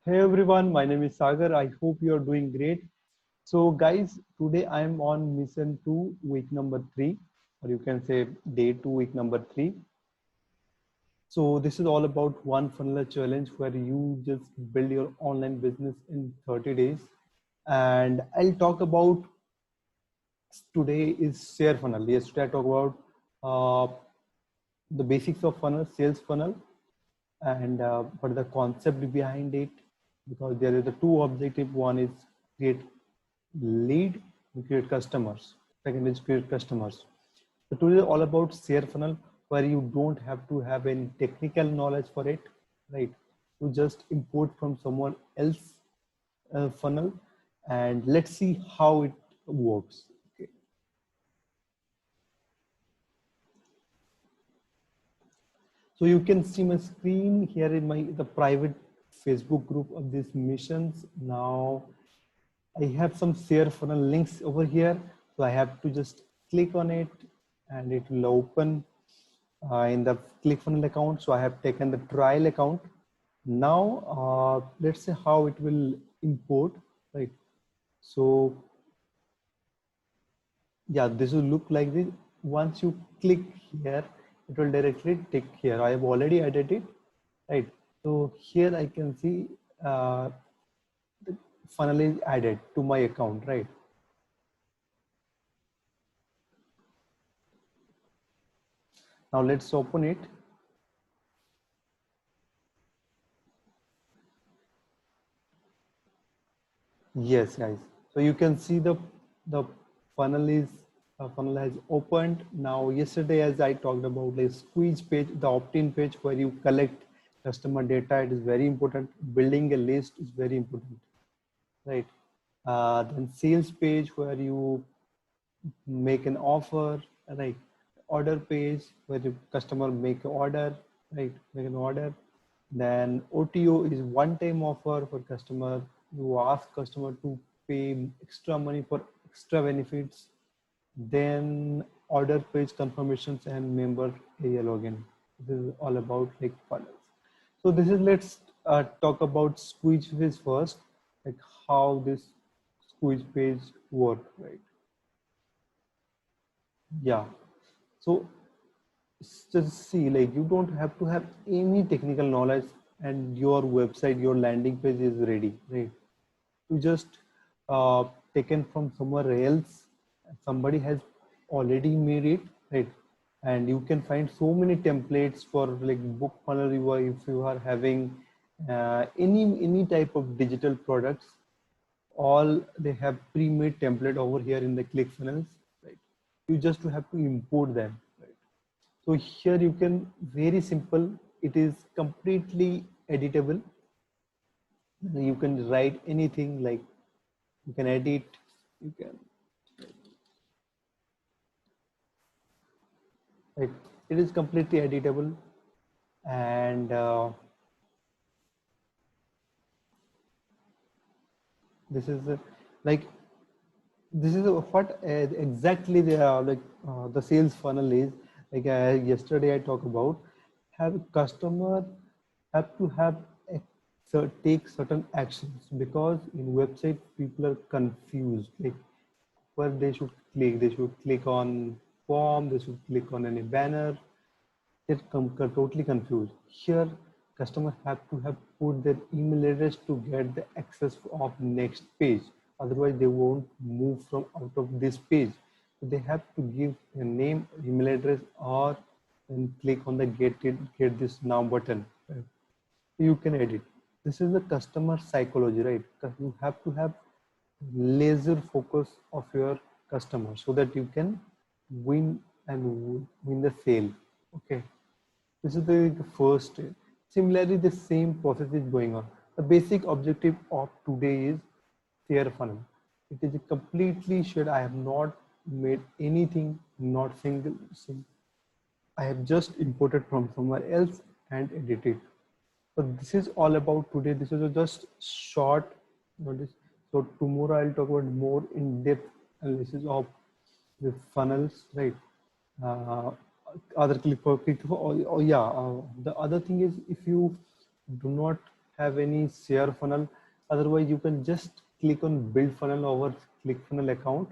Hey everyone, my name is Sagar. I hope you are doing great. So, guys, today I am on mission 2, week number 3, or you can say day 2, week number 3. So, this is all about one funnel challenge where you just build your online business in 30 days. And I'll talk about today is share funnel. Yesterday I talked about the basics of funnel, sales funnel, and what the concept behind it, because there is the two objective. One is create lead and create customers. Second is create customers. So today is all about share funnel, where you don't have to have any technical knowledge for it, right? You just import from someone else funnel, and let's see how it works. Okay. So you can see my screen here in my the private Facebook group of these missions. Now I have some share funnel links over here. So I have to just click on it and it will open in the ClickFunnels account. So I have taken the trial account. Now let's see how it will import, right? So yeah, this will look like this. Once you click here, it will directly take here. I have already added it, right? So here I can see the funnel is added to my account, right? Now let's open it. Yes, guys. So you can see the funnel is funnel has opened now. Yesterday, as I talked about, the squeeze page, the opt-in page where you collect customer data, it is very important. Building a list is very important, right? Then sales page where you make an offer, right? Order page where the customer make an order, right? Make an order. Then OTO is one-time offer for customer. You ask customer to pay extra money for extra benefits. Then order page confirmations and member area login. This is all about like funnels. So this is let's talk about squeeze page first, like how this squeeze page work, right? Yeah. So just see, like you don't have to have any technical knowledge, and your website, your landing page is ready, right? You just taken from somewhere else. Somebody has already made it, right? And you can find so many templates for like book funnel. If you are having any type of digital products, all they have pre-made template over here in the ClickFunnels, right? You just have to import them, right? So here you can very simple. It is completely editable. You can write anything, like you can edit. You can, like, it is completely editable, and this is like this is what exactly the sales funnel is. Like yesterday I talked about, have customer have to have take certain actions, because in website people are confused, like where they should click. They should click on form, they should click on any banner. They're totally confused. Here, customers have to have put their email address to get the access of next page. Otherwise, they won't move from out of this page. So they have to give a name, email address, or and click on the get this now button. Right? You can edit. This is the customer psychology, right? Because you have to have laser focus of your customer so that you can win and win the sale. Okay, this is the first stage. Similarly, the same process is going on. The basic objective of today is share funnel. It is a completely shared. I have not made anything, not single. I have just imported from somewhere else and edited. So this is all about today. This is a just short notice. So tomorrow I'll talk about more in-depth analysis of the funnels, right? Uh, other click for, oh, yeah. The other thing is, if you do not have any share funnel. Otherwise, you can just click on build funnel over ClickFunnels account.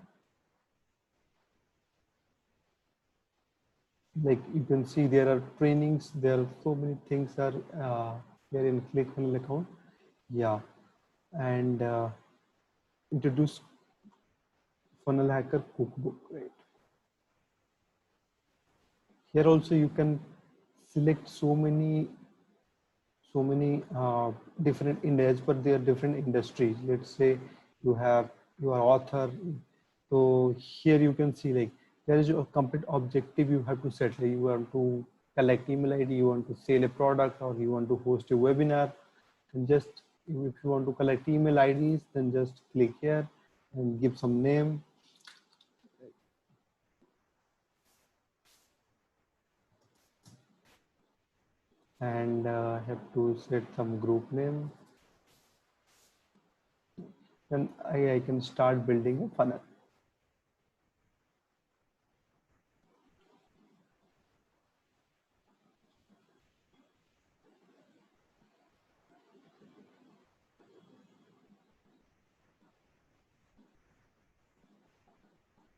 Like you can see, there are trainings, there are so many things are here in ClickFunnels account. Yeah, and introduce funnel hacker cookbook, right? Here also you can select so many different industries, but they are different industries. Let's say you have, you are author, so here you can see like there is a complete objective you have to set. Like you want to collect email ID, you want to sell a product, or you want to host a webinar. And just if you want to collect email IDs, then just click here and give some name. And have to set some group name. Then I can start building a funnel.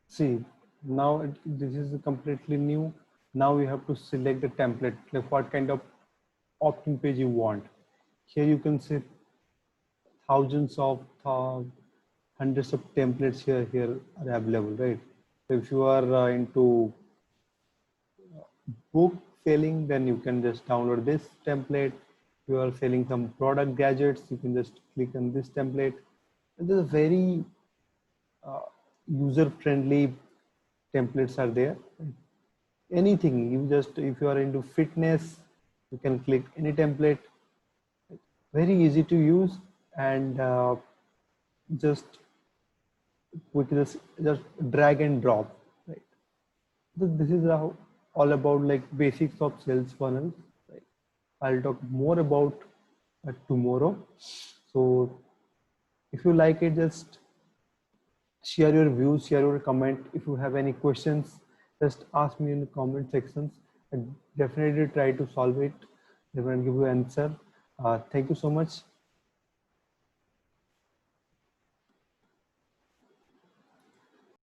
See, now this is completely new. Now you have to select the template, like what kind of opt-in page you want. Here you can see thousands of hundreds of templates here are available, right? So if you are into book selling, then you can just download this template. If you are selling some product gadgets, you can just click on this template. And there's a very user-friendly templates are there. Anything you just, if you are into fitness, you can click any template. Very easy to use, and just we can just drag and drop, right? This is how all about like basics of sales funnels, right? I'll talk more about tomorrow. So if you like it, just share your views, share your comment. If you have any questions, just ask me in the comment sections, and definitely try to solve it. They will give you answer. Thank you so much.